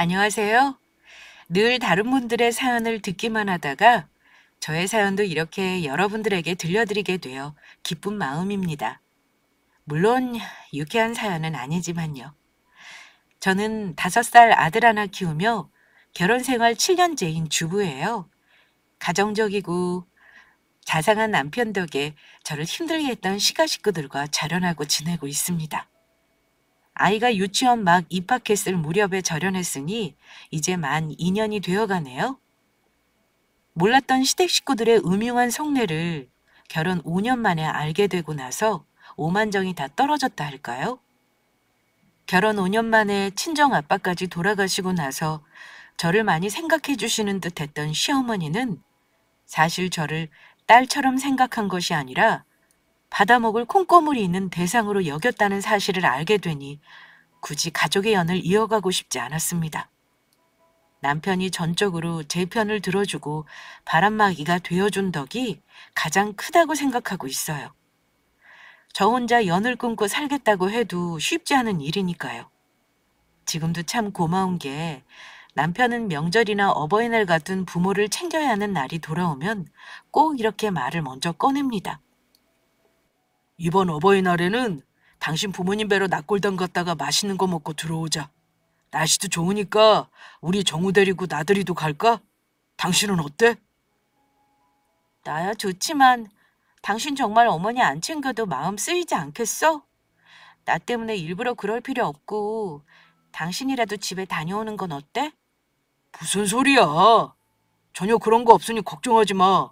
안녕하세요. 늘 다른 분들의 사연을 듣기만 하다가 저의 사연도 이렇게 여러분들에게 들려드리게 되어 기쁜 마음입니다. 물론 유쾌한 사연은 아니지만요. 저는 5살 아들 하나 키우며 결혼 생활 7년째인 주부예요. 가정적이고 자상한 남편 덕에 저를 힘들게 했던 시가 식구들과 절연하고 지내고 있습니다. 아이가 유치원 막 입학했을 무렵에 절연했으니 이제 만 2년이 되어가네요. 몰랐던 시댁 식구들의 음흉한 속내를 결혼 5년 만에 알게 되고 나서 오만정이 다 떨어졌다 할까요? 결혼 5년 만에 친정 아빠까지 돌아가시고 나서 저를 많이 생각해 주시는 듯 했던 시어머니는 사실 저를 딸처럼 생각한 것이 아니라 받아먹을 콩고물이 있는 대상으로 여겼다는 사실을 알게 되니 굳이 가족의 연을 이어가고 싶지 않았습니다. 남편이 전적으로 제 편을 들어주고 바람막이가 되어준 덕이 가장 크다고 생각하고 있어요. 저 혼자 연을 끊고 살겠다고 해도 쉽지 않은 일이니까요. 지금도 참 고마운 게 남편은 명절이나 어버이날 같은 부모를 챙겨야 하는 날이 돌아오면 꼭 이렇게 말을 먼저 꺼냅니다. 이번 어버이날에는 당신 부모님 뵈러 낙골당 갔다가 맛있는 거 먹고 들어오자. 날씨도 좋으니까 우리 정우 데리고 나들이도 갈까? 당신은 어때? 나야 좋지만 당신 정말 어머니 안 챙겨도 마음 쓰이지 않겠어? 나 때문에 일부러 그럴 필요 없고 당신이라도 집에 다녀오는 건 어때? 무슨 소리야? 전혀 그런 거 없으니 걱정하지 마.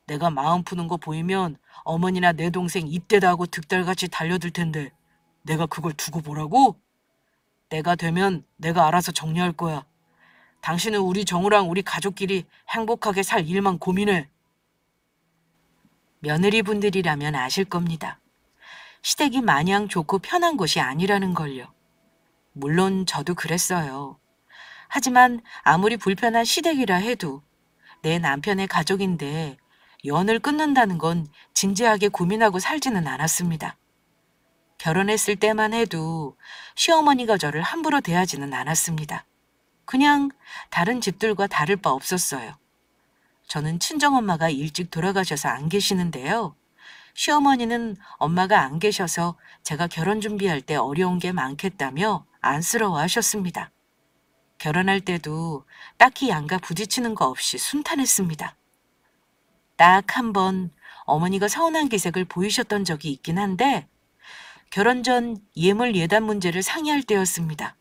내가 마음 푸는 거 보이면 어머니나 내 동생 입대다 하고 득달같이 달려들 텐데 내가 그걸 두고 보라고? 내가 되면 내가 알아서 정리할 거야. 당신은 우리 정우랑 우리 가족끼리 행복하게 살 일만 고민해. 며느리분들이라면 아실 겁니다. 시댁이 마냥 좋고 편한 곳이 아니라는 걸요. 물론 저도 그랬어요. 하지만 아무리 불편한 시댁이라 해도 내 남편의 가족인데 연을 끊는다는 건 진지하게 고민하고 살지는 않았습니다. 결혼했을 때만 해도 시어머니가 저를 함부로 대하지는 않았습니다. 그냥 다른 집들과 다를 바 없었어요. 저는 친정엄마가 일찍 돌아가셔서 안 계시는데요. 시어머니는 엄마가 안 계셔서 제가 결혼 준비할 때 어려운 게 많겠다며 안쓰러워 하셨습니다. 결혼할 때도 딱히 양가 부딪히는 거 없이 순탄했습니다. 딱 한 번 어머니가 서운한 기색을 보이셨던 적이 있긴 한데 결혼 전 예물 예단 문제를 상의할 때였습니다.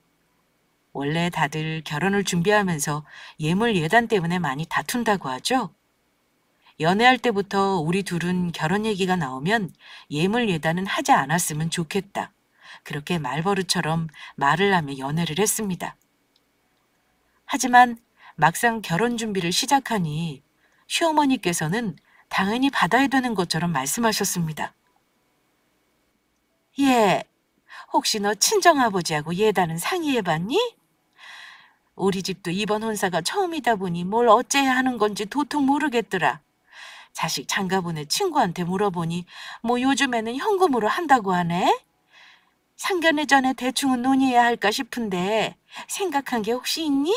원래 다들 결혼을 준비하면서 예물 예단 때문에 많이 다툰다고 하죠. 연애할 때부터 우리 둘은 결혼 얘기가 나오면 예물 예단은 하지 않았으면 좋겠다. 그렇게 말버릇처럼 말을 하며 연애를 했습니다. 하지만 막상 결혼 준비를 시작하니 시어머니께서는 당연히 받아야 되는 것처럼 말씀하셨습니다. 예, 혹시 너 친정아버지하고 예단은 상의해봤니? 우리 집도 이번 혼사가 처음이다 보니 뭘 어째야 하는 건지 도통 모르겠더라. 자식 장가보내 친구한테 물어보니 뭐 요즘에는 현금으로 한다고 하네. 상견례 전에 대충은 논의해야 할까 싶은데 생각한 게 혹시 있니?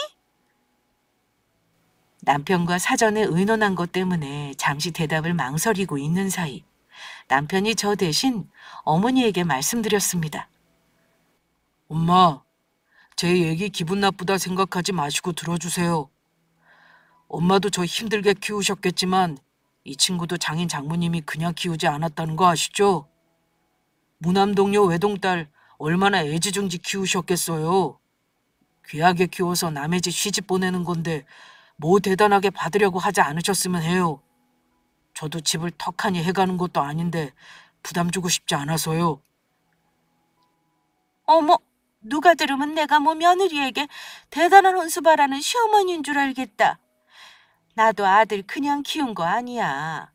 남편과 사전에 의논한 것 때문에 잠시 대답을 망설이고 있는 사이 남편이 저 대신 어머니에게 말씀드렸습니다. 엄마, 제 얘기 기분 나쁘다 생각하지 마시고 들어주세요. 엄마도 저 힘들게 키우셨겠지만 이 친구도 장인 장모님이 그냥 키우지 않았다는 거 아시죠? 무남동녀 외동딸 얼마나 애지중지 키우셨겠어요. 귀하게 키워서 남의 집 시집 보내는 건데 뭐 대단하게 받으려고 하지 않으셨으면 해요. 저도 집을 턱하니 해가는 것도 아닌데 부담 주고 싶지 않아서요. 어머, 누가 들으면 내가 뭐 며느리에게 대단한 혼수 바라는 시어머니인 줄 알겠다. 나도 아들 그냥 키운 거 아니야.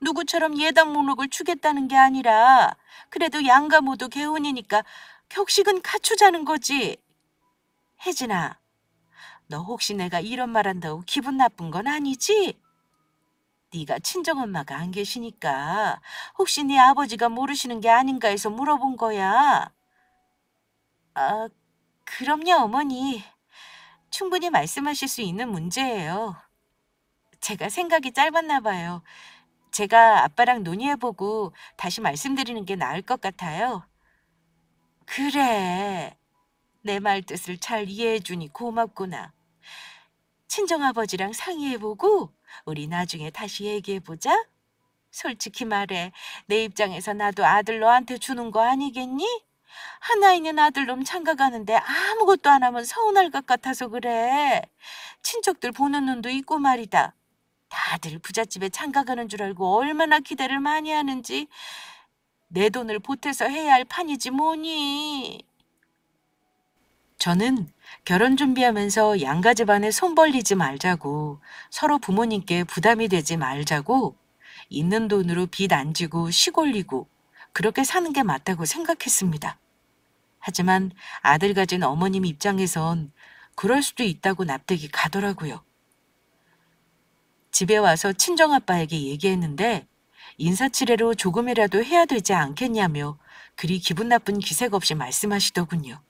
누구처럼 예단 목록을 주겠다는 게 아니라 그래도 양가 모두 개혼이니까 격식은 갖추자는 거지. 혜진아, 너 혹시 내가 이런 말 한다고 기분 나쁜 건 아니지? 네가 친정엄마가 안 계시니까 혹시 네 아버지가 모르시는 게 아닌가 해서 물어본 거야. 아, 그럼요, 어머니. 충분히 말씀하실 수 있는 문제예요. 제가 생각이 짧았나 봐요. 제가 아빠랑 논의해보고 다시 말씀드리는 게 나을 것 같아요. 그래. 내 말 뜻을 잘 이해해주니 고맙구나. 친정아버지랑 상의해보고 우리 나중에 다시 얘기해보자. 솔직히 말해, 내 입장에서 나도 아들 너한테 주는 거 아니겠니? 하나 있는 아들놈 장가가는데 아무것도 안 하면 서운할 것 같아서 그래. 친척들 보는 눈도 있고 말이다. 다들 부잣집에 장가가는 줄 알고 얼마나 기대를 많이 하는지 내 돈을 보태서 해야 할 판이지 뭐니. 저는 결혼 준비하면서 양가 집안에 손 벌리지 말자고, 서로 부모님께 부담이 되지 말자고, 있는 돈으로 빚 안 지고 시골리고 그렇게 사는 게 맞다고 생각했습니다. 하지만 아들 가진 어머님 입장에선 그럴 수도 있다고 납득이 가더라고요. 집에 와서 친정아빠에게 얘기했는데 인사치레로 조금이라도 해야 되지 않겠냐며 그리 기분 나쁜 기색 없이 말씀하시더군요.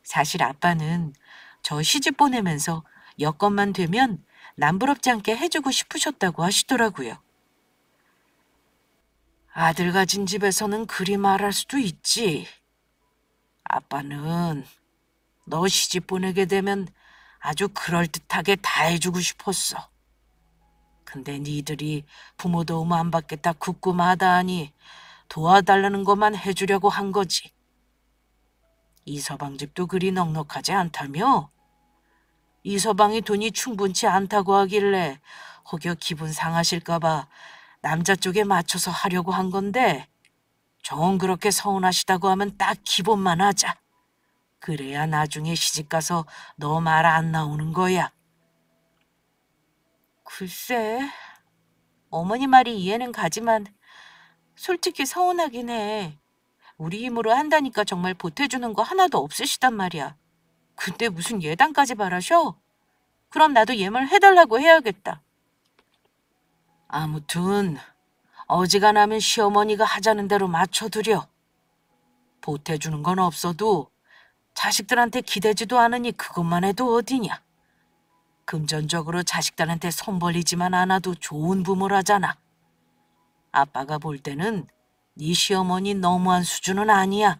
사실 아빠는 저 시집 보내면서 여건만 되면 남부럽지 않게 해주고 싶으셨다고 하시더라고요. 아들 가진 집에서는 그리 말할 수도 있지. 아빠는 너 시집 보내게 되면 아주 그럴듯하게 다 해주고 싶었어. 근데 니들이 부모 도움 안 받겠다 굳고 마다하니 도와달라는 것만 해주려고 한 거지. 이서방 집도 그리 넉넉하지 않다며? 이서방이 돈이 충분치 않다고 하길래 혹여 기분 상하실까봐 남자 쪽에 맞춰서 하려고 한 건데 정 그렇게 서운하시다고 하면 딱 기본만 하자. 그래야 나중에 시집가서 너 말 안 나오는 거야. 글쎄, 어머니 말이 이해는 가지만 솔직히 서운하긴 해. 우리 힘으로 한다니까 정말 보태주는 거 하나도 없으시단 말이야. 근데 무슨 예단까지 바라셔? 그럼 나도 예물 해달라고 해야겠다. 아무튼 어지간하면 시어머니가 하자는 대로 맞춰드려. 보태주는 건 없어도 자식들한테 기대지도 않으니 그것만 해도 어디냐. 금전적으로 자식들한테 손 벌리지만 않아도 좋은 부모라잖아. 아빠가 볼 때는 네 시어머니 너무한 수준은 아니야.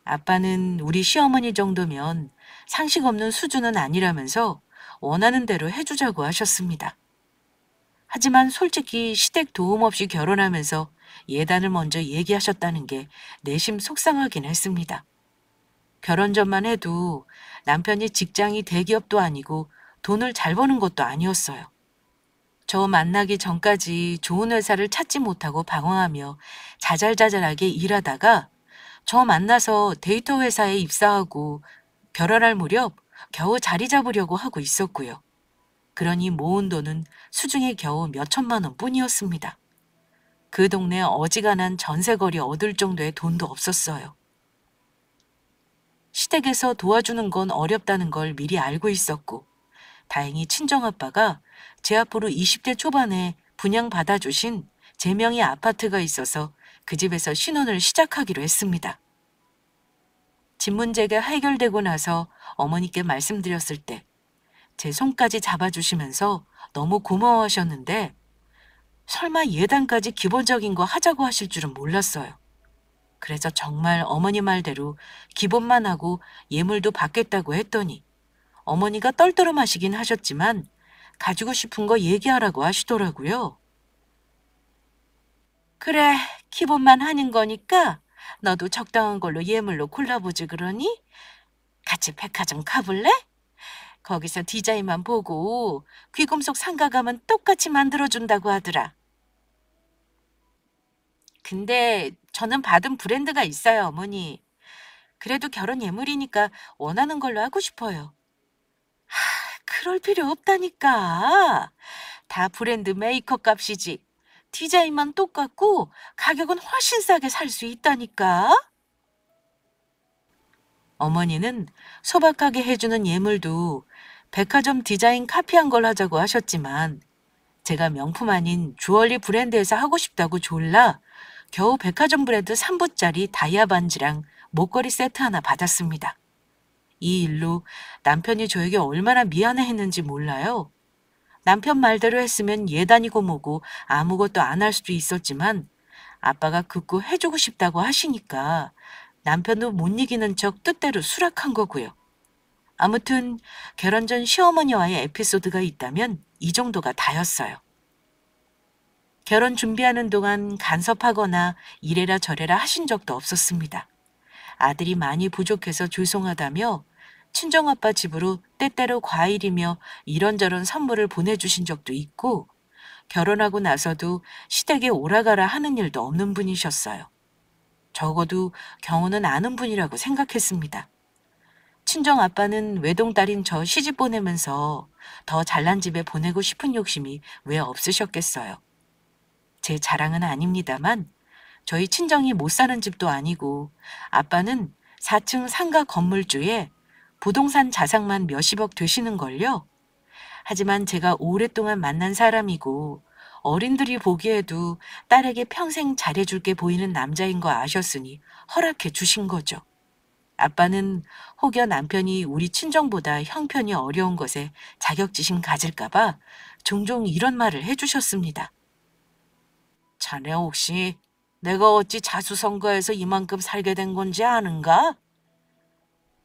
아빠는 우리 시어머니 정도면 상식 없는 수준은 아니라면서 원하는 대로 해주자고 하셨습니다. 하지만 솔직히 시댁 도움 없이 결혼하면서 예단을 먼저 얘기하셨다는 게 내심 속상하긴 했습니다. 결혼 전만 해도 남편이 직장이 대기업도 아니고 돈을 잘 버는 것도 아니었어요. 저 만나기 전까지 좋은 회사를 찾지 못하고 방황하며 자잘자잘하게 일하다가 저 만나서 데이터 회사에 입사하고 결혼할 무렵 겨우 자리 잡으려고 하고 있었고요. 그러니 모은 돈은 수중에 겨우 몇 천만 원 뿐이었습니다. 그 동네 어지간한 전세거리 얻을 정도의 돈도 없었어요. 시댁에서 도와주는 건 어렵다는 걸 미리 알고 있었고 다행히 친정아빠가 제 앞으로 20대 초반에 분양받아주신 제 명의 아파트가 있어서 그 집에서 신혼을 시작하기로 했습니다. 집 문제가 해결되고 나서 어머니께 말씀드렸을 때 제 손까지 잡아주시면서 너무 고마워하셨는데 설마 예단까지 기본적인 거 하자고 하실 줄은 몰랐어요. 그래서 정말 어머니 말대로 기본만 하고 예물도 받겠다고 했더니 어머니가 떨떠름하시긴 하셨지만 가지고 싶은 거 얘기하라고 하시더라고요. 그래, 기본만 하는 거니까 너도 적당한 걸로 예물로 골라보지 그러니? 같이 백화점 가볼래? 거기서 디자인만 보고 귀금속 상가 가면 똑같이 만들어준다고 하더라. 근데 저는 받은 브랜드가 있어요, 어머니. 그래도 결혼 예물이니까 원하는 걸로 하고 싶어요. 그럴 필요 없다니까. 다 브랜드 메이커 값이지. 디자인만 똑같고 가격은 훨씬 싸게 살 수 있다니까. 어머니는 소박하게 해주는 예물도 백화점 디자인 카피한 걸 하자고 하셨지만 제가 명품 아닌 주얼리 브랜드에서 하고 싶다고 졸라 겨우 백화점 브랜드 3부짜리 다이아 반지랑 목걸이 세트 하나 받았습니다. 이 일로 남편이 저에게 얼마나 미안해했는지 몰라요. 남편 말대로 했으면 예단이고 뭐고 아무것도 안 할 수도 있었지만 아빠가 극구 해주고 싶다고 하시니까 남편도 못 이기는 척 뜻대로 수락한 거고요. 아무튼 결혼 전 시어머니와의 에피소드가 있다면 이 정도가 다였어요. 결혼 준비하는 동안 간섭하거나 이래라 저래라 하신 적도 없었습니다. 아들이 많이 부족해서 죄송하다며 친정아빠 집으로 때때로 과일이며 이런저런 선물을 보내주신 적도 있고 결혼하고 나서도 시댁에 오라가라 하는 일도 없는 분이셨어요. 적어도 경우는 아는 분이라고 생각했습니다. 친정아빠는 외동딸인 저 시집 보내면서 더 잘난 집에 보내고 싶은 욕심이 왜 없으셨겠어요. 제 자랑은 아닙니다만 저희 친정이 못 사는 집도 아니고 아빠는 4층 상가 건물주에 부동산 자산만 몇십억 되시는걸요. 하지만 제가 오랫동안 만난 사람이고 어린들이 보기에도 딸에게 평생 잘해줄게 보이는 남자인 거 아셨으니 허락해 주신 거죠. 아빠는 혹여 남편이 우리 친정보다 형편이 어려운 것에 자격지심 가질까봐 종종 이런 말을 해주셨습니다. 자네 혹시 내가 어찌 자수성가해서 이만큼 살게 된 건지 아는가?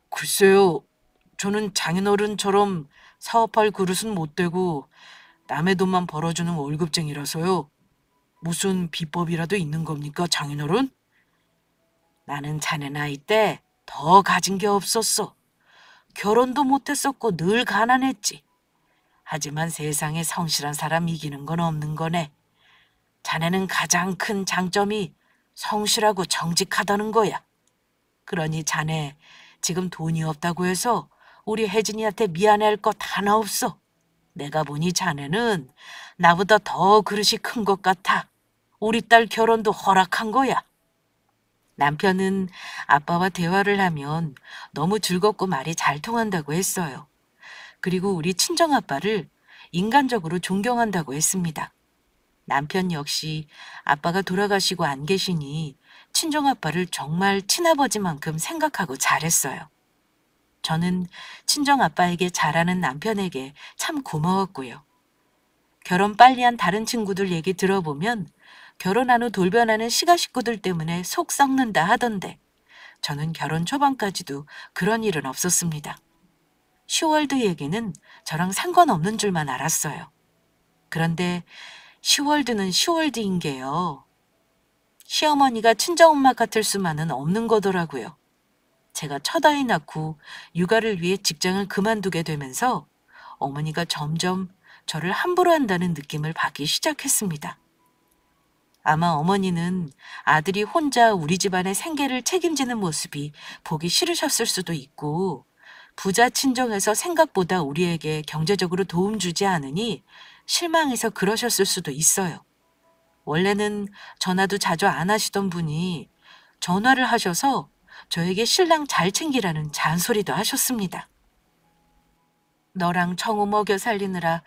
글쎄요. 저는 장인어른처럼 사업할 그릇은 못 되고 남의 돈만 벌어주는 월급쟁이라서요. 무슨 비법이라도 있는 겁니까, 장인어른? 나는 자네 나이 때 더 가진 게 없었어. 결혼도 못했었고 늘 가난했지. 하지만 세상에 성실한 사람 이기는 건 없는 거네. 자네는 가장 큰 장점이 성실하고 정직하다는 거야. 그러니 자네 지금 돈이 없다고 해서 우리 혜진이한테 미안해할 것 하나 없어. 내가 보니 자네는 나보다 더 그릇이 큰 것 같아. 우리 딸 결혼도 허락한 거야. 남편은 아빠와 대화를 하면 너무 즐겁고 말이 잘 통한다고 했어요. 그리고 우리 친정아빠를 인간적으로 존경한다고 했습니다. 남편 역시 아빠가 돌아가시고 안 계시니 친정아빠를 정말 친아버지만큼 생각하고 잘했어요. 저는 친정아빠에게 잘하는 남편에게 참 고마웠고요. 결혼 빨리 한 다른 친구들 얘기 들어보면 결혼한 후 돌변하는 시가 식구들 때문에 속 썩는다 하던데 저는 결혼 초반까지도 그런 일은 없었습니다. 슈월드 얘기는 저랑 상관없는 줄만 알았어요. 그런데 슈월드는 슈월드인 게요. 시어머니가 친정엄마 같을 수만은 없는 거더라고요. 제가 첫 아이 낳고 육아를 위해 직장을 그만두게 되면서 어머니가 점점 저를 함부로 한다는 느낌을 받기 시작했습니다. 아마 어머니는 아들이 혼자 우리 집안의 생계를 책임지는 모습이 보기 싫으셨을 수도 있고 부자 친정에서 생각보다 우리에게 경제적으로 도움 주지 않으니 실망해서 그러셨을 수도 있어요. 원래는 전화도 자주 안 하시던 분이 전화를 하셔서 저에게 신랑 잘 챙기라는 잔소리도 하셨습니다. 너랑 정우 먹여 살리느라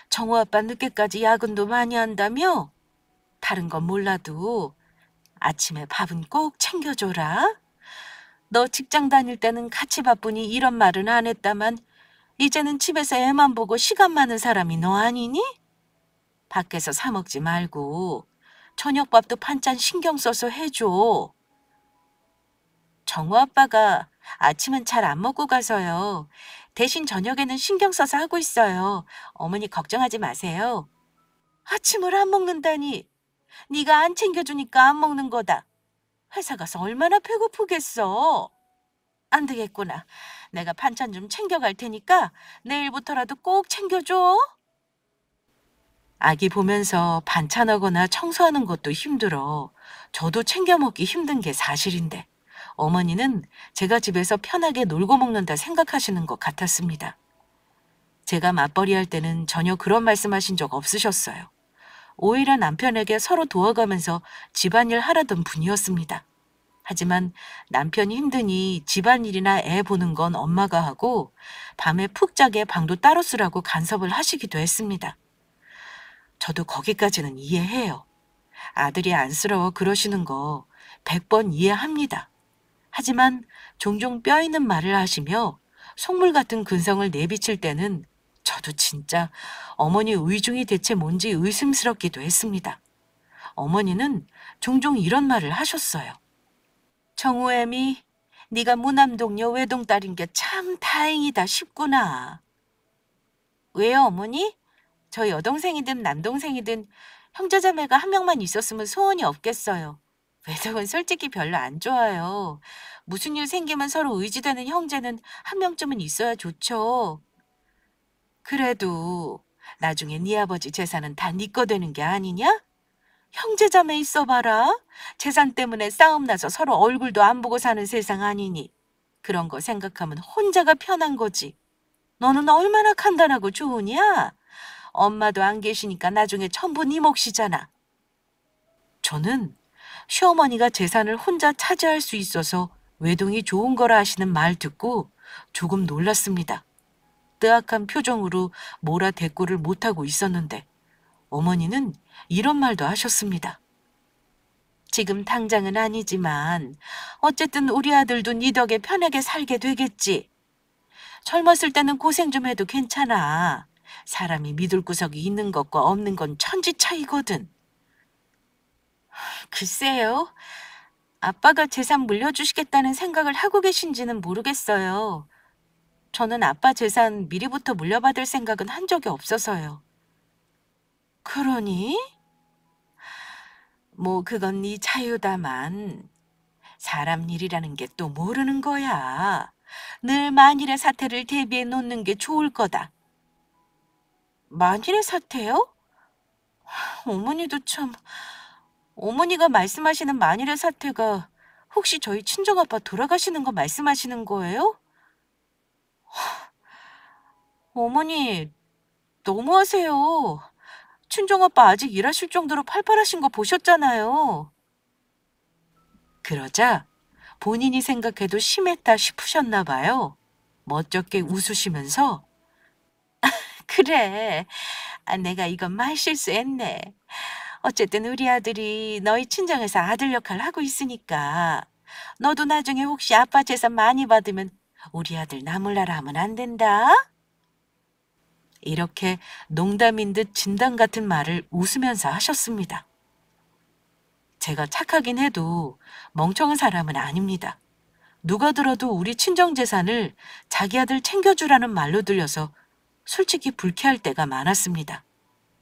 정우 아빠 늦게까지 야근도 많이 한다며? 다른 건 몰라도 아침에 밥은 꼭 챙겨줘라. 너 직장 다닐 때는 같이 바쁘니 이런 말은 안 했다만 이제는 집에서 애만 보고 시간 많은 사람이 너 아니니? 밖에서 사 먹지 말고 저녁밥도 반찬 신경 써서 해줘. 정우 아빠가 아침은 잘 안 먹고 가서요. 대신 저녁에는 신경 써서 하고 있어요. 어머니 걱정하지 마세요. 아침을 안 먹는다니. 네가 안 챙겨주니까 안 먹는 거다. 회사 가서 얼마나 배고프겠어. 안 되겠구나. 내가 반찬 좀 챙겨갈 테니까 내일부터라도 꼭 챙겨줘. 아기 보면서 반찬하거나 청소하는 것도 힘들어. 저도 챙겨 먹기 힘든 게 사실인데 어머니는 제가 집에서 편하게 놀고 먹는다 생각하시는 것 같았습니다. 제가 맞벌이 할 때는 전혀 그런 말씀하신 적 없으셨어요. 오히려 남편에게 서로 도와가면서 집안일 하라던 분이었습니다. 하지만 남편이 힘드니 집안일이나 애 보는 건 엄마가 하고 밤에 푹 자게 방도 따로 쓰라고 간섭을 하시기도 했습니다. 저도 거기까지는 이해해요. 아들이 안쓰러워 그러시는 거 100번 이해합니다. 하지만 종종 뼈 있는 말을 하시며 속물 같은 근성을 내비칠 때는 저도 진짜 어머니 의중이 대체 뭔지 의심스럽기도 했습니다. 어머니는 종종 이런 말을 하셨어요. 정우애미, 네가 무남동녀 외동딸인 게 참 다행이다 싶구나. 왜요, 어머니? 저 여동생이든 남동생이든 형제자매가 한 명만 있었으면 소원이 없겠어요. 외동은 솔직히 별로 안 좋아요. 무슨 일 생기면 서로 의지되는 형제는 한 명쯤은 있어야 좋죠. 그래도 나중에 네 아버지 재산은 다 네 거 되는 게 아니냐? 형제자매 있어 봐라. 재산 때문에 싸움 나서 서로 얼굴도 안 보고 사는 세상 아니니. 그런 거 생각하면 혼자가 편한 거지. 너는 얼마나 간단하고 좋으냐? 엄마도 안 계시니까 나중에 전부 네 몫이잖아. 저는 시어머니가 재산을 혼자 차지할 수 있어서 외동이 좋은 거라 하시는 말 듣고 조금 놀랐습니다. 뜨악한 표정으로 뭐라 대꾸를 못하고 있었는데 어머니는 이런 말도 하셨습니다. 지금 당장은 아니지만 어쨌든 우리 아들도 네 덕에 편하게 살게 되겠지. 젊었을 때는 고생 좀 해도 괜찮아. 사람이 믿을 구석이 있는 것과 없는 건 천지 차이거든. 글쎄요. 아빠가 재산 물려주시겠다는 생각을 하고 계신지는 모르겠어요. 저는 아빠 재산 미리부터 물려받을 생각은 한 적이 없어서요. 그러니? 뭐 그건 네 자유다만 사람 일이라는 게 또 모르는 거야. 늘 만일의 사태를 대비해 놓는 게 좋을 거다. 만일의 사태요? 어머니도 참... 어머니가 말씀하시는 만일의 사태가 혹시 저희 친정아빠 돌아가시는 거 말씀하시는 거예요? 어머니, 너무하세요. 친정아빠 아직 일하실 정도로 팔팔하신 거 보셨잖아요. 그러자 본인이 생각해도 심했다 싶으셨나 봐요. 멋쩍게 웃으시면서 그래, 내가 이건 말실수했네. 어쨌든 우리 아들이 너희 친정에서 아들 역할을 하고 있으니까 너도 나중에 혹시 아빠 재산 많이 받으면 우리 아들 나몰라라 하면 안 된다. 이렇게 농담인 듯 진담 같은 말을 웃으면서 하셨습니다. 제가 착하긴 해도 멍청한 사람은 아닙니다. 누가 들어도 우리 친정 재산을 자기 아들 챙겨주라는 말로 들려서 솔직히 불쾌할 때가 많았습니다.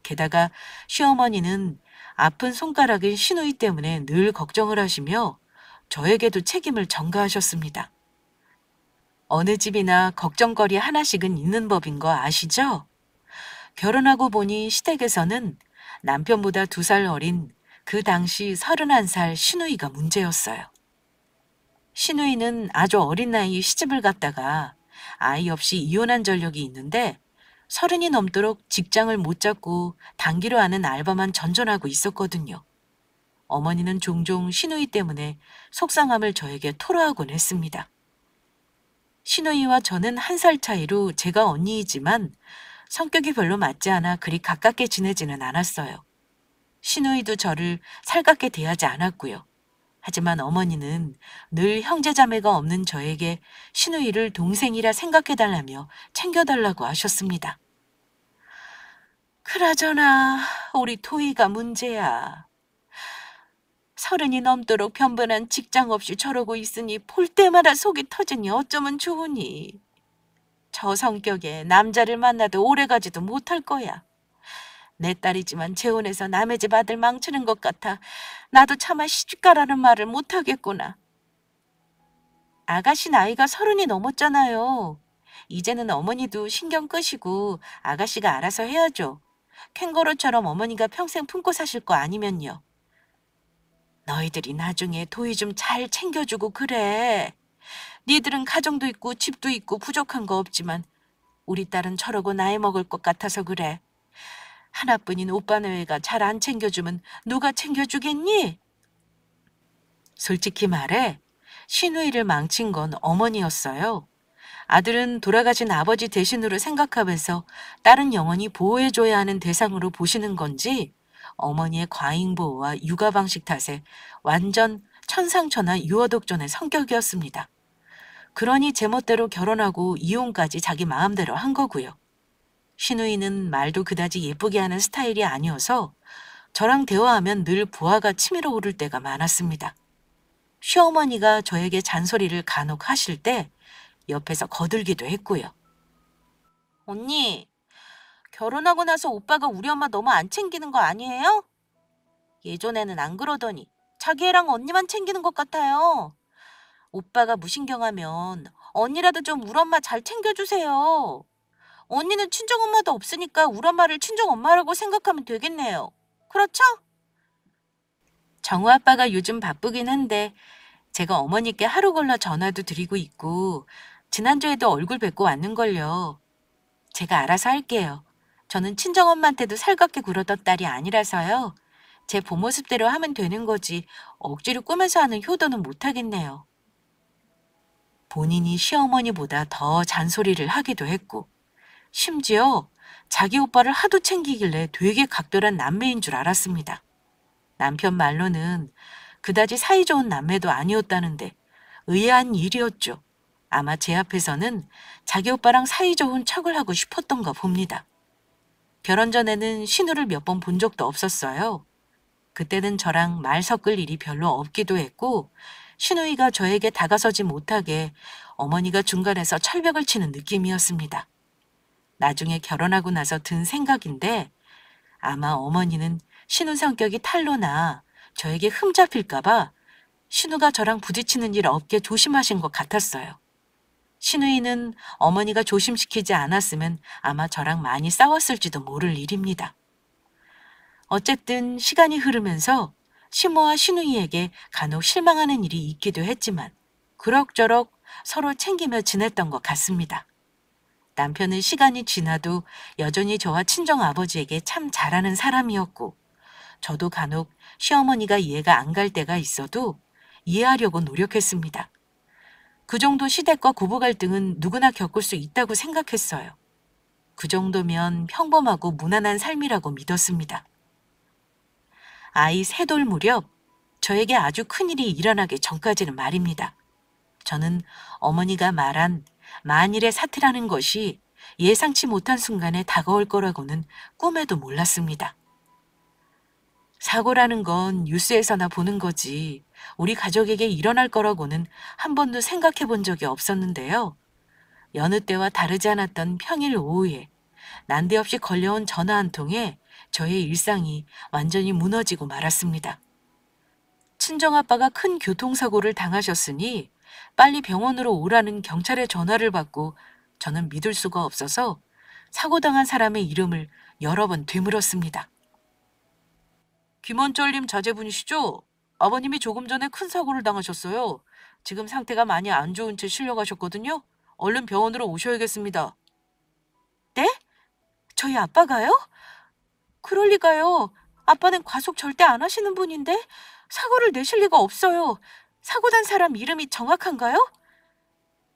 게다가 시어머니는 아픈 손가락인 시누이 때문에 늘 걱정을 하시며 저에게도 책임을 전가하셨습니다. 어느 집이나 걱정거리 하나씩은 있는 법인 거 아시죠? 결혼하고 보니 시댁에서는 남편보다 2살 어린 그 당시 31살 시누이가 문제였어요. 시누이는 아주 어린 나이에 시집을 갔다가 아이 없이 이혼한 전력이 있는데 30이 넘도록 직장을 못 잡고 단기로 하는 알바만 전전하고 있었거든요. 어머니는 종종 시누이 때문에 속상함을 저에게 토로하곤 했습니다. 시누이와 저는 1살 차이로 제가 언니이지만 성격이 별로 맞지 않아 그리 가깝게 지내지는 않았어요. 시누이도 저를 살갑게 대하지 않았고요. 하지만 어머니는 늘 형제자매가 없는 저에게 시누이를 동생이라 생각해달라며 챙겨달라고 하셨습니다. 그나저나 우리 토이가 문제야. 30이 넘도록 변변한 직장 없이 저러고 있으니 볼 때마다 속이 터지니 어쩌면 좋으니. 저 성격에 남자를 만나도 오래가지도 못할 거야. 내 딸이지만 재혼해서 남의 집 아들 망치는 것 같아 나도 차마 시집가라는 말을 못하겠구나. 아가씨 나이가 30이 넘었잖아요. 이제는 어머니도 신경 끄시고 아가씨가 알아서 해야죠. 캥거루처럼 어머니가 평생 품고 사실 거 아니면요. 너희들이 나중에 도희 좀 잘 챙겨주고 그래. 니들은 가정도 있고 집도 있고 부족한 거 없지만 우리 딸은 저러고 나이 먹을 것 같아서 그래. 하나뿐인 오빠 내외가 잘 안 챙겨주면 누가 챙겨주겠니? 솔직히 말해 시누이를 망친 건 어머니였어요. 아들은 돌아가신 아버지 대신으로 생각하면서 딸은 영원히 보호해줘야 하는 대상으로 보시는 건지 어머니의 과잉보호와 육아 방식 탓에 완전 천상천하 유아독존의 성격이었습니다. 그러니 제멋대로 결혼하고 이혼까지 자기 마음대로 한 거고요. 시누이는 말도 그다지 예쁘게 하는 스타일이 아니어서 저랑 대화하면 늘 부하가 치밀어 오를 때가 많았습니다. 시어머니가 저에게 잔소리를 간혹 하실 때 옆에서 거들기도 했고요. 언니, 결혼하고 나서 오빠가 우리 엄마 너무 안 챙기는 거 아니에요? 예전에는 안 그러더니 자기 애랑 언니만 챙기는 것 같아요. 오빠가 무신경하면 언니라도 좀 우리 엄마 잘 챙겨주세요. 언니는 친정엄마도 없으니까 우리 엄마를 친정엄마라고 생각하면 되겠네요. 그렇죠? 정우 아빠가 요즘 바쁘긴 한데 제가 어머니께 하루 걸러 전화도 드리고 있고 지난주에도 얼굴 뵙고 왔는걸요. 제가 알아서 할게요. 저는 친정엄마한테도 살갑게 굴었던 딸이 아니라서요. 제 본모습대로 하면 되는 거지 억지로 꾸며서 하는 효도는 못하겠네요. 본인이 시어머니보다 더 잔소리를 하기도 했고 심지어 자기 오빠를 하도 챙기길래 되게 각별한 남매인 줄 알았습니다. 남편 말로는 그다지 사이좋은 남매도 아니었다는데 의아한 일이었죠. 아마 제 앞에서는 자기 오빠랑 사이좋은 척을 하고 싶었던가 봅니다. 결혼 전에는 신우를 몇 번 본 적도 없었어요. 그때는 저랑 말 섞을 일이 별로 없기도 했고 신우이가 저에게 다가서지 못하게 어머니가 중간에서 철벽을 치는 느낌이었습니다. 나중에 결혼하고 나서 든 생각인데 아마 어머니는 신우 성격이 탈로나 저에게 흠 잡힐까 봐 신우가 저랑 부딪히는 일 없게 조심하신 것 같았어요. 신우이는 어머니가 조심시키지 않았으면 아마 저랑 많이 싸웠을지도 모를 일입니다. 어쨌든 시간이 흐르면서 시모와 신우이에게 간혹 실망하는 일이 있기도 했지만 그럭저럭 서로 챙기며 지냈던 것 같습니다. 남편은 시간이 지나도 여전히 저와 친정아버지에게 참 잘하는 사람이었고 저도 간혹 시어머니가 이해가 안 갈 때가 있어도 이해하려고 노력했습니다. 그 정도 시댁과 고부 갈등은 누구나 겪을 수 있다고 생각했어요. 그 정도면 평범하고 무난한 삶이라고 믿었습니다. 아이 3돌 무렵 저에게 아주 큰일이 일어나기 전까지는 말입니다. 저는 어머니가 말한 만일의 사태라는 것이 예상치 못한 순간에 다가올 거라고는 꿈에도 몰랐습니다. 사고라는 건 뉴스에서나 보는 거지 우리 가족에게 일어날 거라고는 한 번도 생각해 본 적이 없었는데요. 여느 때와 다르지 않았던 평일 오후에 난데없이 걸려온 전화 한 통에 저의 일상이 완전히 무너지고 말았습니다. 친정아빠가 큰 교통사고를 당하셨으니 빨리 병원으로 오라는 경찰의 전화를 받고 저는 믿을 수가 없어서 사고당한 사람의 이름을 여러 번 되물었습니다. 김원철님 자제분이시죠? 아버님이 조금 전에 큰 사고를 당하셨어요. 지금 상태가 많이 안 좋은 채 실려가셨거든요. 얼른 병원으로 오셔야겠습니다. 네? 저희 아빠가요? 그럴 리가요. 아빠는 과속 절대 안 하시는 분인데 사고를 내실 리가 없어요. 사고 난 사람 이름이 정확한가요?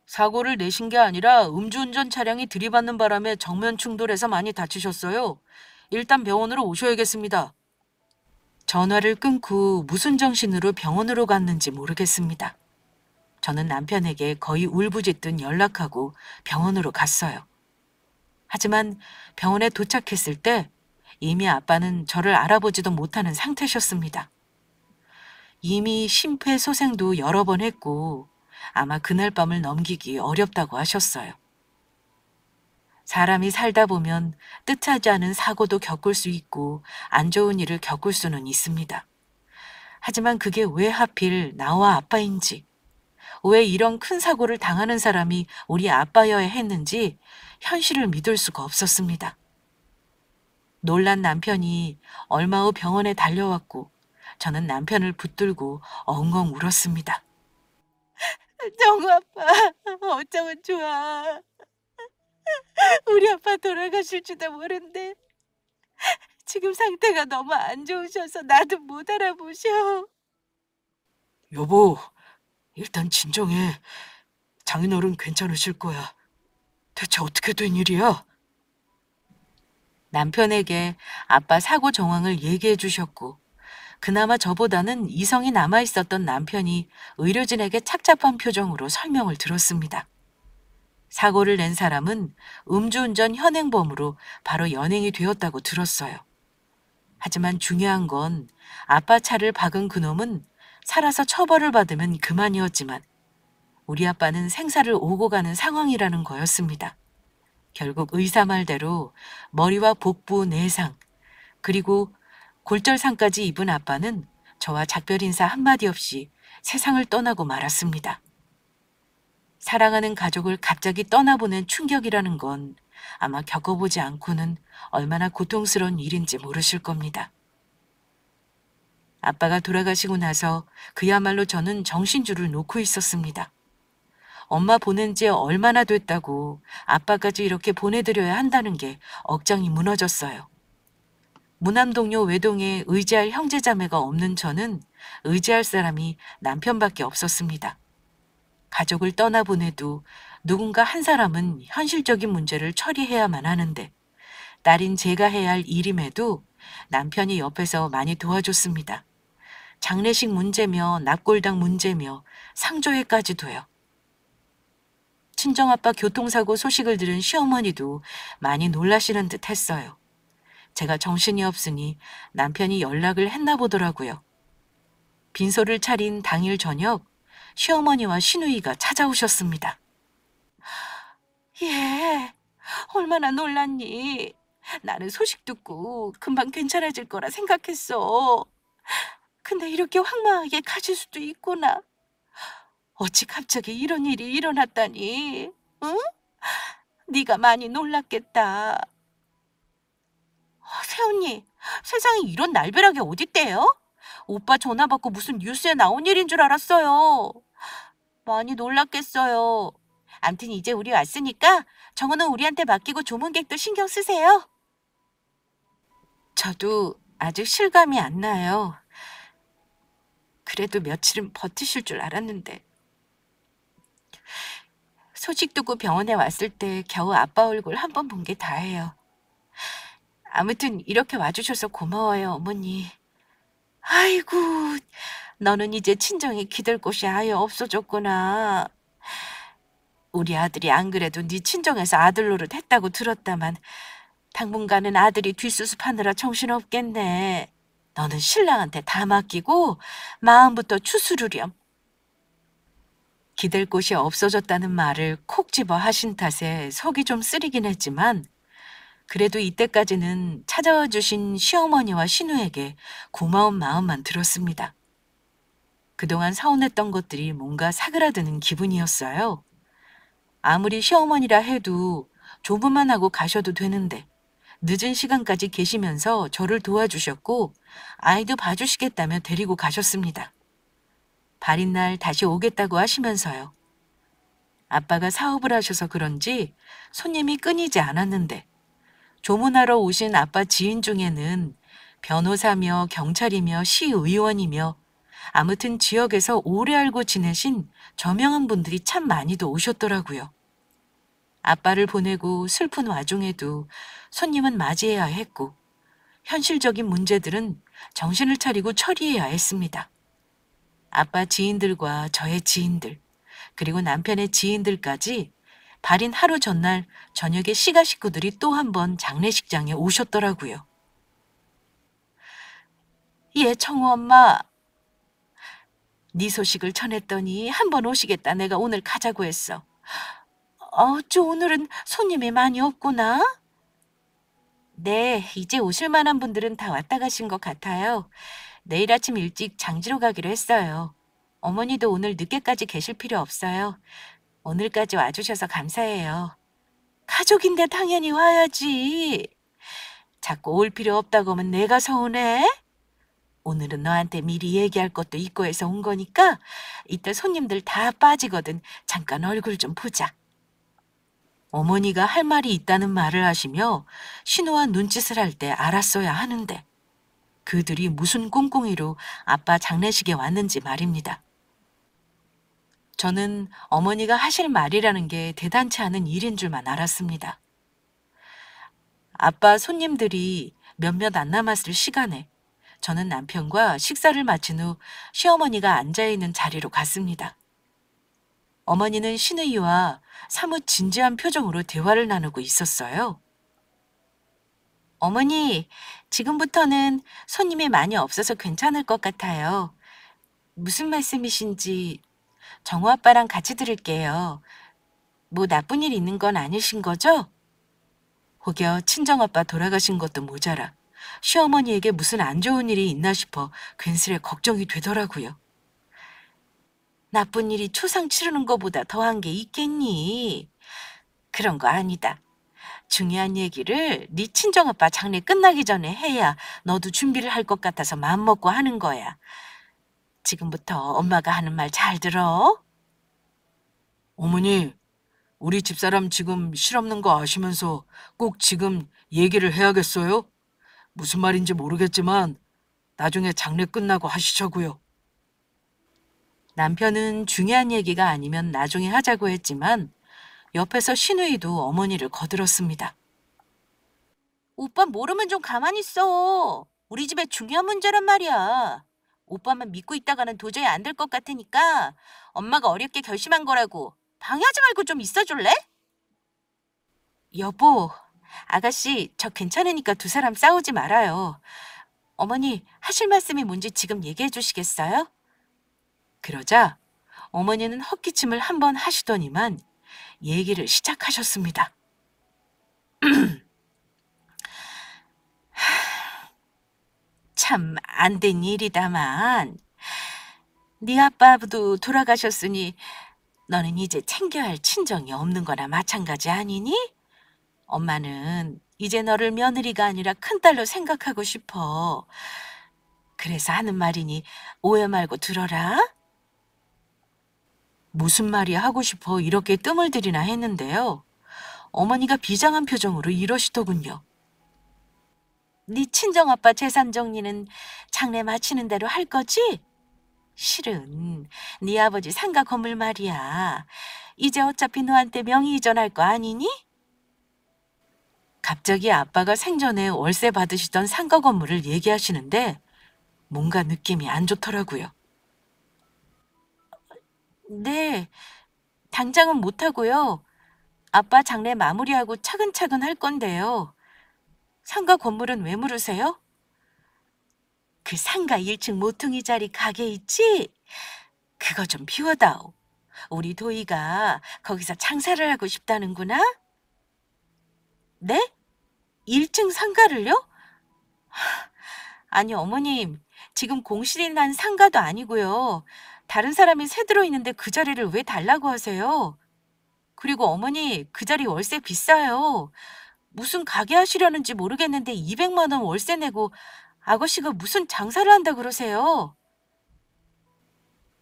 사고를 내신 게 아니라 음주운전 차량이 들이받는 바람에 정면 충돌해서 많이 다치셨어요. 일단 병원으로 오셔야겠습니다. 전화를 끊고 무슨 정신으로 병원으로 갔는지 모르겠습니다. 저는 남편에게 거의 울부짖듯 연락하고 병원으로 갔어요. 하지만 병원에 도착했을 때 이미 아빠는 저를 알아보지도 못하는 상태셨습니다. 이미 심폐소생도 여러 번 했고 아마 그날 밤을 넘기기 어렵다고 하셨어요. 사람이 살다 보면 뜻하지 않은 사고도 겪을 수 있고 안 좋은 일을 겪을 수는 있습니다. 하지만 그게 왜 하필 나와 아빠인지, 왜 이런 큰 사고를 당하는 사람이 우리 아빠여야 했는지 현실을 믿을 수가 없었습니다. 놀란 남편이 얼마 후 병원에 달려왔고 저는 남편을 붙들고 엉엉 울었습니다. 정우 아빠, 어쩌면 좋아. 우리 아빠 돌아가실지도 모른대. 지금 상태가 너무 안 좋으셔서 나도 못 알아보셔. 여보, 일단 진정해. 장인어른 괜찮으실 거야. 대체 어떻게 된 일이야? 남편에게 아빠 사고 정황을 얘기해 주셨고 그나마 저보다는 이성이 남아있었던 남편이 의료진에게 착잡한 표정으로 설명을 들었습니다. 사고를 낸 사람은 음주운전 현행범으로 바로 연행이 되었다고 들었어요. 하지만 중요한 건 아빠 차를 박은 그놈은 살아서 처벌을 받으면 그만이었지만 우리 아빠는 생사를 오고 가는 상황이라는 거였습니다. 결국 의사 말대로 머리와 복부, 내상, 그리고 골절상까지 입은 아빠는 저와 작별 인사 한마디 없이 세상을 떠나고 말았습니다. 사랑하는 가족을 갑자기 떠나보낸 충격이라는 건 아마 겪어보지 않고는 얼마나 고통스러운 일인지 모르실 겁니다. 아빠가 돌아가시고 나서 그야말로 저는 정신줄을 놓고 있었습니다. 엄마 보낸 지 얼마나 됐다고 아빠까지 이렇게 보내드려야 한다는 게 억장이 무너졌어요. 무남동료 외동에 의지할 형제자매가 없는 저는 의지할 사람이 남편밖에 없었습니다. 가족을 떠나보내도 누군가 한 사람은 현실적인 문제를 처리해야만 하는데 딸인 제가 해야 할 일임에도 남편이 옆에서 많이 도와줬습니다. 장례식 문제며 납골당 문제며 상조회까지도요. 친정아빠 교통사고 소식을 들은 시어머니도 많이 놀라시는 듯 했어요. 제가 정신이 없으니 남편이 연락을 했나 보더라고요. 빈소를 차린 당일 저녁 시어머니와 시누이가 찾아오셨습니다. 예, 얼마나 놀랐니? 나는 소식 듣고 금방 괜찮아질 거라 생각했어. 근데 이렇게 황망하게 가실 수도 있구나. 어찌 갑자기 이런 일이 일어났다니, 응? 네가 많이 놀랐겠다. 새언니, 세상에 이런 날벼락이 어딨대요? 오빠 전화 받고 무슨 뉴스에 나온 일인 줄 알았어요. 많이 놀랐겠어요. 암튼 이제 우리 왔으니까 정우는 우리한테 맡기고 조문객도 신경 쓰세요. 저도 아직 실감이 안 나요. 그래도 며칠은 버티실 줄 알았는데. 소식 듣고 병원에 왔을 때 겨우 아빠 얼굴 한 번 본 게 다예요. 아무튼 이렇게 와주셔서 고마워요, 어머니. 아이고, 너는 이제 친정에 기댈 곳이 아예 없어졌구나. 우리 아들이 안 그래도 네 친정에서 아들 노릇 했다고 들었다만 당분간은 아들이 뒷수습하느라 정신없겠네. 너는 신랑한테 다 맡기고 마음부터 추스르렴. 기댈 곳이 없어졌다는 말을 콕 집어 하신 탓에 속이 좀 쓰리긴 했지만 그래도 이때까지는 찾아와 주신 시어머니와 신우에게 고마운 마음만 들었습니다. 그동안 서운했던 것들이 뭔가 사그라드는 기분이었어요. 아무리 시어머니라 해도 조부만 하고 가셔도 되는데 늦은 시간까지 계시면서 저를 도와주셨고 아이도 봐주시겠다며 데리고 가셨습니다. 발인 날 다시 오겠다고 하시면서요. 아빠가 사업을 하셔서 그런지 손님이 끊이지 않았는데 조문하러 오신 아빠 지인 중에는 변호사며 경찰이며 시의원이며 아무튼 지역에서 오래 알고 지내신 저명한 분들이 참 많이도 오셨더라고요. 아빠를 보내고 슬픈 와중에도 손님은 맞이해야 했고 현실적인 문제들은 정신을 차리고 처리해야 했습니다. 아빠 지인들과 저의 지인들, 그리고 남편의 지인들까지 발인 하루 전날 저녁에 시가 식구들이 또 한 번 장례식장에 오셨더라고요. 예, 청우 엄마. 네 소식을 전했더니 한 번 오시겠다 내가 오늘 가자고 했어. 어쭈 오늘은 손님이 많이 없구나? 네, 이제 오실 만한 분들은 다 왔다 가신 것 같아요. 내일 아침 일찍 장지로 가기로 했어요. 어머니도 오늘 늦게까지 계실 필요 없어요. 오늘까지 와주셔서 감사해요. 가족인데 당연히 와야지. 자꾸 올 필요 없다고 하면 내가 서운해? 오늘은 너한테 미리 얘기할 것도 있고 해서 온 거니까 이따 손님들 다 빠지거든 잠깐 얼굴 좀 보자. 어머니가 할 말이 있다는 말을 하시며 신우와 눈짓을 할 때 알았어야 하는데 그들이 무슨 꿍꿍이로 아빠 장례식에 왔는지 말입니다. 저는 어머니가 하실 말이라는 게 대단치 않은 일인 줄만 알았습니다. 아빠 손님들이 몇몇 안 남았을 시간에 저는 남편과 식사를 마친 후 시어머니가 앉아있는 자리로 갔습니다. 어머니는 시누이와 사뭇 진지한 표정으로 대화를 나누고 있었어요. 어머니, 지금부터는 손님이 많이 없어서 괜찮을 것 같아요. 무슨 말씀이신지 정우 아빠랑 같이 들을게요. 뭐 나쁜 일 있는 건 아니신 거죠? 혹여 친정아빠 돌아가신 것도 모자라 시어머니에게 무슨 안 좋은 일이 있나 싶어 괜스레 걱정이 되더라고요. 나쁜 일이 초상 치르는 것보다 더한 게 있겠니? 그런 거 아니다. 중요한 얘기를 네 친정아빠 장례 끝나기 전에 해야 너도 준비를 할 것 같아서 마음먹고 하는 거야. 지금부터 엄마가 하는 말 잘 들어. 어머니, 우리 집사람 지금 실없는 거 아시면서 꼭 지금 얘기를 해야겠어요? 무슨 말인지 모르겠지만 나중에 장례 끝나고 하시자고요. 남편은 중요한 얘기가 아니면 나중에 하자고 했지만 옆에서 시누이도 어머니를 거들었습니다. 오빠 모르면 좀 가만히 있어. 우리 집에 중요한 문제란 말이야. 오빠만 믿고 있다가는 도저히 안 될 것 같으니까 엄마가 어렵게 결심한 거라고 방해하지 말고 좀 있어줄래? 여보, 아가씨 저 괜찮으니까 두 사람 싸우지 말아요. 어머니 하실 말씀이 뭔지 지금 얘기해 주시겠어요? 그러자 어머니는 헛기침을 한 번 하시더니만 얘기를 시작하셨습니다. 참 안 된 일이다만 네 아빠도 돌아가셨으니 너는 이제 챙겨야 할 친정이 없는 거나 마찬가지 아니니? 엄마는 이제 너를 며느리가 아니라 큰딸로 생각하고 싶어. 그래서 하는 말이니 오해 말고 들어라. 무슨 말이 하고 싶어 이렇게 뜸을 들이나 했는데요. 어머니가 비장한 표정으로 이러시더군요. 네 친정아빠 재산 정리는 장례 마치는 대로 할 거지? 실은 네 아버지 상가 건물 말이야. 이제 어차피 너한테 명의 이전할 거 아니니? 갑자기 아빠가 생전에 월세 받으시던 상가 건물을 얘기하시는데 뭔가 느낌이 안 좋더라고요. 네, 당장은 못하고요. 아빠 장례 마무리하고 차근차근 할 건데요. 상가 건물은 왜 물으세요? 그 상가 1층 모퉁이 자리 가게 있지? 그거 좀 비워다오. 우리 도희가 거기서 장사를 하고 싶다는구나? 네? 1층 상가를요? 아니, 어머님, 지금 공실이 난 상가도 아니고요. 다른 사람이 새 들어있는데 그 자리를 왜 달라고 하세요? 그리고 어머니, 그 자리 월세 비싸요. 무슨 가게 하시려는지 모르겠는데 200만 원 월세 내고 아가씨가 무슨 장사를 한다 그러세요?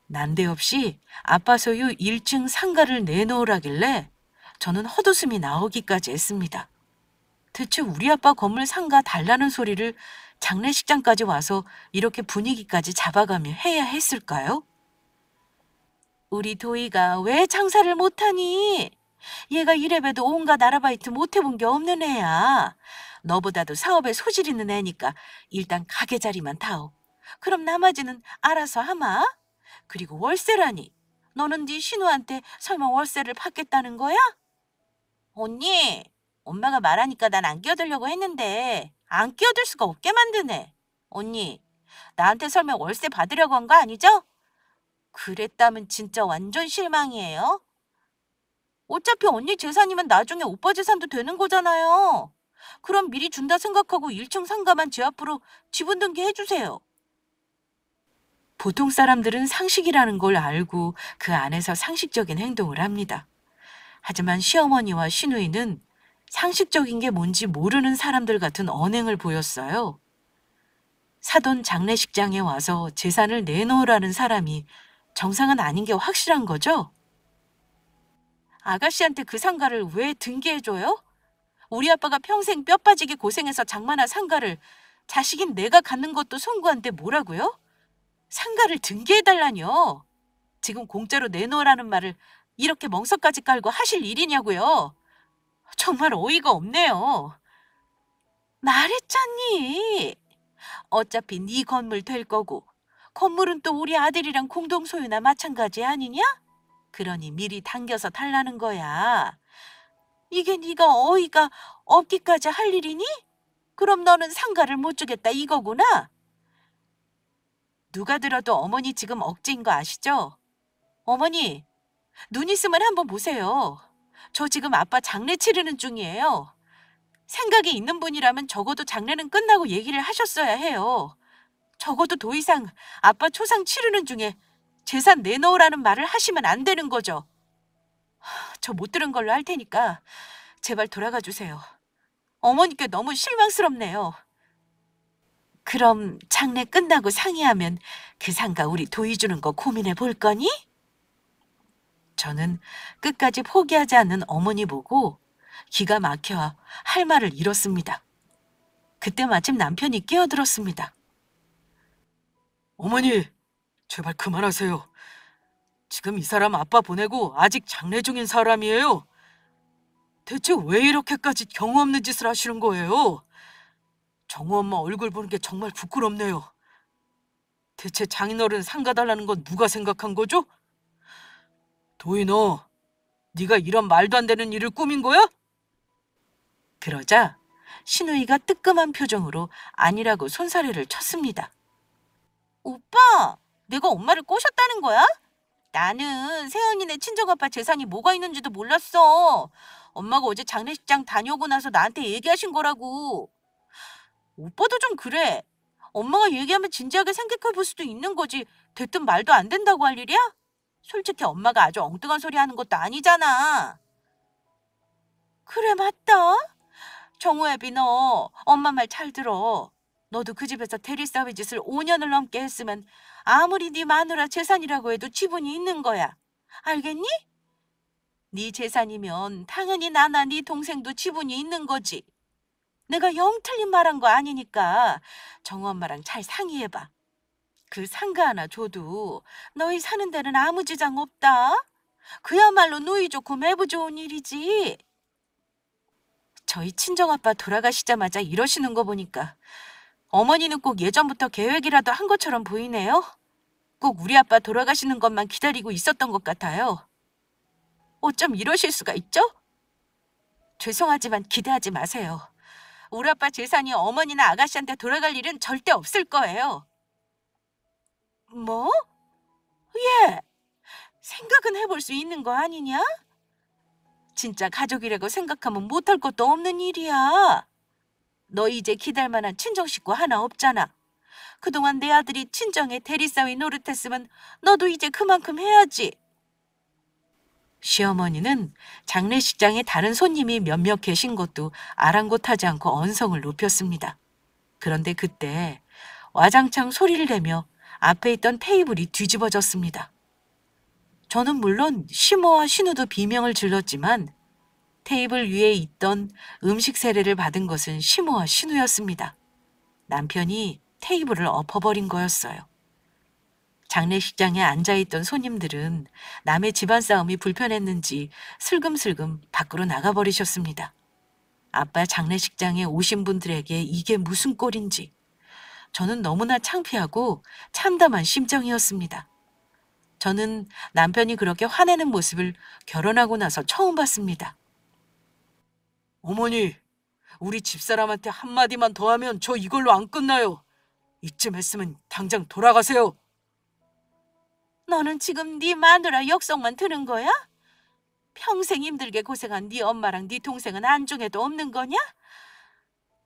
난데없이 아빠 소유 1층 상가를 내놓으라길래 저는 헛웃음이 나오기까지 했습니다. 대체 우리 아빠 건물 상가 달라는 소리를 장례식장까지 와서 이렇게 분위기까지 잡아가며 해야 했을까요? 우리 도희가 왜 장사를 못하니? 얘가 이래봬도 온갖 아르바이트 못해본 게 없는 애야. 너보다도 사업에 소질 있는 애니까 일단 가게 자리만 타오. 그럼 나머지는 알아서 하마. 그리고 월세라니. 너는 네 신우한테 설마 월세를 받겠다는 거야? 언니, 엄마가 말하니까 난 안 끼어들려고 했는데 안 끼어들 수가 없게 만드네. 언니, 나한테 설마 월세 받으려고 한 거 아니죠? 그랬다면 진짜 완전 실망이에요. 어차피 언니 재산이면 나중에 오빠 재산도 되는 거잖아요. 그럼 미리 준다 생각하고 1층 상가만 제 앞으로 지분 등기해주세요. 보통 사람들은 상식이라는 걸 알고 그 안에서 상식적인 행동을 합니다. 하지만 시어머니와 시누이는 상식적인 게 뭔지 모르는 사람들 같은 언행을 보였어요. 사돈 장례식장에 와서 재산을 내놓으라는 사람이 정상은 아닌 게 확실한 거죠? 아가씨한테 그 상가를 왜 등기해줘요? 우리 아빠가 평생 뼈 빠지게 고생해서 장만한 상가를 자식인 내가 갖는 것도 송구한데 뭐라고요? 상가를 등기해달라뇨. 지금 공짜로 내놓으라는 말을 이렇게 멍석까지 깔고 하실 일이냐고요. 정말 어이가 없네요. 말했잖니. 어차피 네 건물 될 거고 건물은 또 우리 아들이랑 공동 소유나 마찬가지 아니냐? 그러니 미리 당겨서 달라는 거야. 이게 네가 어이가 없기까지 할 일이니? 그럼 너는 상가를 못 주겠다 이거구나. 누가 들어도 어머니 지금 억지인 거 아시죠? 어머니, 눈 있으면 한번 보세요. 저 지금 아빠 장례 치르는 중이에요. 생각이 있는 분이라면 적어도 장례는 끝나고 얘기를 하셨어야 해요. 적어도 더 이상 아빠 초상 치르는 중에 재산 내놓으라는 말을 하시면 안 되는 거죠. 저 못 들은 걸로 할 테니까 제발 돌아가 주세요. 어머니께 너무 실망스럽네요. 그럼 장례 끝나고 상의하면 그 상가 우리 도이 주는 거 고민해 볼 거니? 저는 끝까지 포기하지 않는 어머니 보고 기가 막혀 할 말을 잃었습니다. 그때 마침 남편이 끼어들었습니다. 어머니, 제발 그만하세요. 지금 이 사람 아빠 보내고 아직 장례 중인 사람이에요. 대체 왜 이렇게까지 경우 없는 짓을 하시는 거예요? 정우 엄마 얼굴 보는 게 정말 부끄럽네요. 대체 장인어른 상가달라는 건 누가 생각한 거죠? 도희 너, 네가 이런 말도 안 되는 일을 꾸민 거야? 그러자 신우이가 뜨끔한 표정으로 아니라고 손사래를 쳤습니다. 오빠, 내가 엄마를 꼬셨다는 거야? 나는 새언니네 친정아빠 재산이 뭐가 있는지도 몰랐어. 엄마가 어제 장례식장 다녀오고 나서 나한테 얘기하신 거라고. 오빠도 좀 그래. 엄마가 얘기하면 진지하게 생각해 볼 수도 있는 거지. 됐든 말도 안 된다고 할 일이야? 솔직히 엄마가 아주 엉뚱한 소리 하는 것도 아니잖아. 그래, 맞다. 정우애비 너 엄마 말 잘 들어. 너도 그 집에서 대리사회 짓을 5년을 넘게 했으면 아무리 네 마누라 재산이라고 해도 지분이 있는 거야. 알겠니? 네 재산이면 당연히 나나 네 동생도 지분이 있는 거지. 내가 영 틀린 말한 거 아니니까 정우 엄마랑 잘 상의해봐. 그 상가 하나 줘도 너희 사는 데는 아무 지장 없다. 그야말로 누이 좋고 매부 좋은 일이지. 저희 친정아빠 돌아가시자마자 이러시는 거 보니까 어머니는 꼭 예전부터 계획이라도 한 것처럼 보이네요. 꼭 우리 아빠 돌아가시는 것만 기다리고 있었던 것 같아요. 어쩜 이러실 수가 있죠? 죄송하지만 기대하지 마세요. 우리 아빠 재산이 어머니나 아가씨한테 돌아갈 일은 절대 없을 거예요. 뭐? 예, 생각은 해볼 수 있는 거 아니냐? 진짜 가족이라고 생각하면 못할 것도 없는 일이야. 너 이제 기댈 만한 친정 식구 하나 없잖아. 그동안 내 아들이 친정에 대리사위 노릇했으면 너도 이제 그만큼 해야지. 시어머니는 장례식장에 다른 손님이 몇몇 계신 것도 아랑곳하지 않고 언성을 높였습니다. 그런데 그때 와장창 소리를 내며 앞에 있던 테이블이 뒤집어졌습니다. 저는 물론 시모와 신우도 비명을 질렀지만 테이블 위에 있던 음식 세례를 받은 것은 시모와 신우였습니다. 남편이 테이블을 엎어버린 거였어요. 장례식장에 앉아있던 손님들은 남의 집안 싸움이 불편했는지 슬금슬금 밖으로 나가버리셨습니다. 아빠 장례식장에 오신 분들에게 이게 무슨 꼴인지 저는 너무나 창피하고 참담한 심정이었습니다. 저는 남편이 그렇게 화내는 모습을 결혼하고 나서 처음 봤습니다. 어머니, 우리 집사람한테 한마디만 더 하면 저 이걸로 안 끝나요. 이쯤 했으면 당장 돌아가세요. 너는 지금 네 마누라 역성만 드는 거야? 평생 힘들게 고생한 네 엄마랑 네 동생은 안중에도 없는 거냐?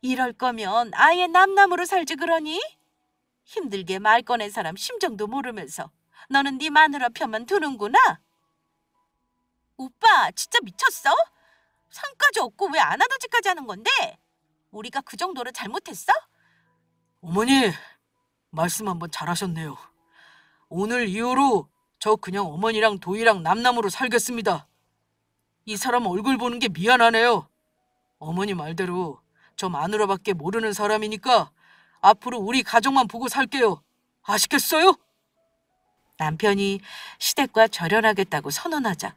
이럴 거면 아예 남남으로 살지 그러니? 힘들게 말 꺼낸 사람 심정도 모르면서 너는 네 마누라 편만 두는구나? 오빠 진짜 미쳤어? 상까지 없고 왜 안 하던 짓까지 하는 건데? 우리가 그 정도로 잘못했어? 어머니, 말씀 한번 잘하셨네요. 오늘 이후로 저 그냥 어머니랑 도희랑 남남으로 살겠습니다. 이 사람 얼굴 보는 게 미안하네요. 어머니 말대로 저 마누라밖에 모르는 사람이니까 앞으로 우리 가족만 보고 살게요. 아시겠어요? 남편이 시댁과 절연하겠다고 선언하자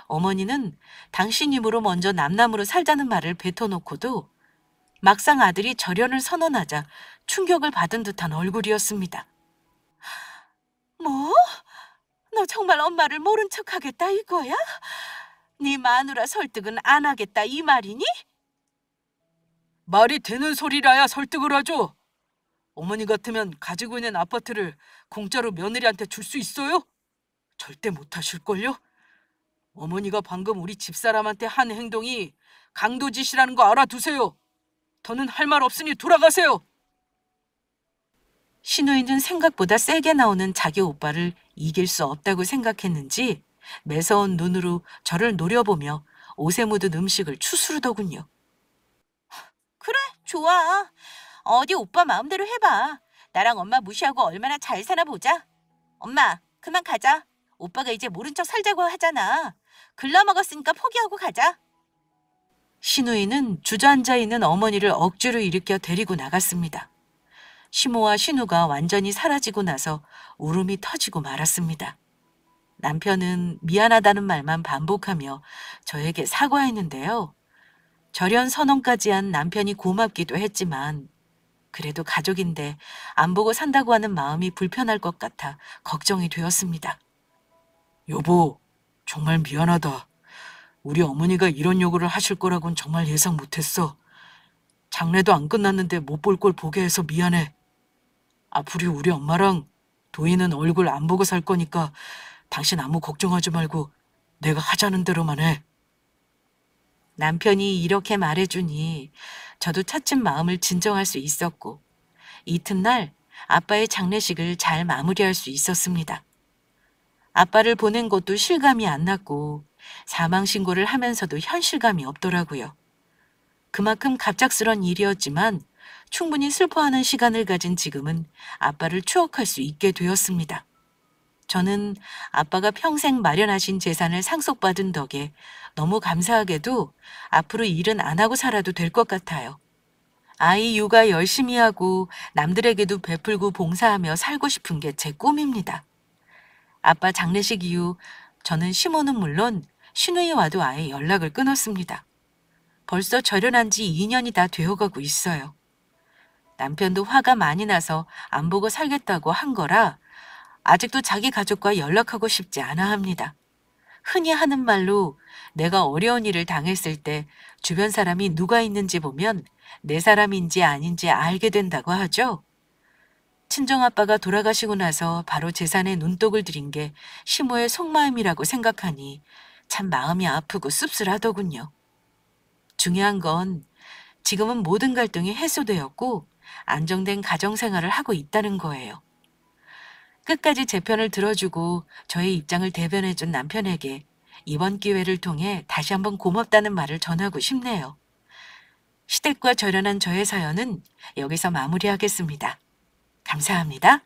어머니는 당신 입으로 먼저 남남으로 살자는 말을 뱉어놓고도 막상 아들이 절연을 선언하자 충격을 받은 듯한 얼굴이었습니다. 뭐? 너 정말 엄마를 모른 척하겠다 이거야? 네 마누라 설득은 안 하겠다 이 말이니? 말이 되는 소리라야 설득을 하죠. 어머니 같으면 가지고 있는 아파트를 공짜로 며느리한테 줄 수 있어요? 절대 못 하실걸요? 어머니가 방금 우리 집사람한테 한 행동이 강도짓이라는 거 알아두세요. 더는 할 말 없으니 돌아가세요. 신우이는 생각보다 세게 나오는 자기 오빠를 이길 수 없다고 생각했는지 매서운 눈으로 저를 노려보며 옷에 묻은 음식을 추스르더군요. 그래, 좋아. 어디 오빠 마음대로 해봐. 나랑 엄마 무시하고 얼마나 잘 사나 보자. 엄마, 그만 가자. 오빠가 이제 모른 척 살자고 하잖아. 글러먹었으니까 포기하고 가자. 신우이는 주저앉아 있는 어머니를 억지로 일으켜 데리고 나갔습니다. 시모와 신우가 완전히 사라지고 나서 울음이 터지고 말았습니다. 남편은 미안하다는 말만 반복하며 저에게 사과했는데요. 절연 선언까지 한 남편이 고맙기도 했지만 그래도 가족인데 안 보고 산다고 하는 마음이 불편할 것 같아 걱정이 되었습니다. 여보, 정말 미안하다. 우리 어머니가 이런 요구를 하실 거라곤 정말 예상 못했어. 장례도 안 끝났는데 못 볼 걸 보게 해서 미안해. 앞으로 우리 엄마랑 도희는 얼굴 안 보고 살 거니까 당신 아무 걱정하지 말고 내가 하자는 대로만 해. 남편이 이렇게 말해주니 저도 차츰 마음을 진정할 수 있었고 이튿날 아빠의 장례식을 잘 마무리할 수 있었습니다. 아빠를 보낸 것도 실감이 안 났고 사망신고를 하면서도 현실감이 없더라고요. 그만큼 갑작스런 일이었지만 충분히 슬퍼하는 시간을 가진 지금은 아빠를 추억할 수 있게 되었습니다. 저는 아빠가 평생 마련하신 재산을 상속받은 덕에 너무 감사하게도 앞으로 일은 안 하고 살아도 될 것 같아요. 아이 육아 열심히 하고 남들에게도 베풀고 봉사하며 살고 싶은 게 제 꿈입니다. 아빠 장례식 이후 저는 시모는 물론 신우이와도 아예 연락을 끊었습니다. 벌써 절연한 지 2년이 다 되어가고 있어요. 남편도 화가 많이 나서 안 보고 살겠다고 한 거라 아직도 자기 가족과 연락하고 싶지 않아 합니다. 흔히 하는 말로 내가 어려운 일을 당했을 때 주변 사람이 누가 있는지 보면 내 사람인지 아닌지 알게 된다고 하죠. 친정아빠가 돌아가시고 나서 바로 재산에 눈독을 들인 게 시모의 속마음이라고 생각하니 참 마음이 아프고 씁쓸하더군요. 중요한 건 지금은 모든 갈등이 해소되었고 안정된 가정생활을 하고 있다는 거예요. 끝까지 제 편을 들어주고 저의 입장을 대변해준 남편에게 이번 기회를 통해 다시 한번 고맙다는 말을 전하고 싶네요. 시댁과 절연한 저의 사연은 여기서 마무리하겠습니다. 감사합니다.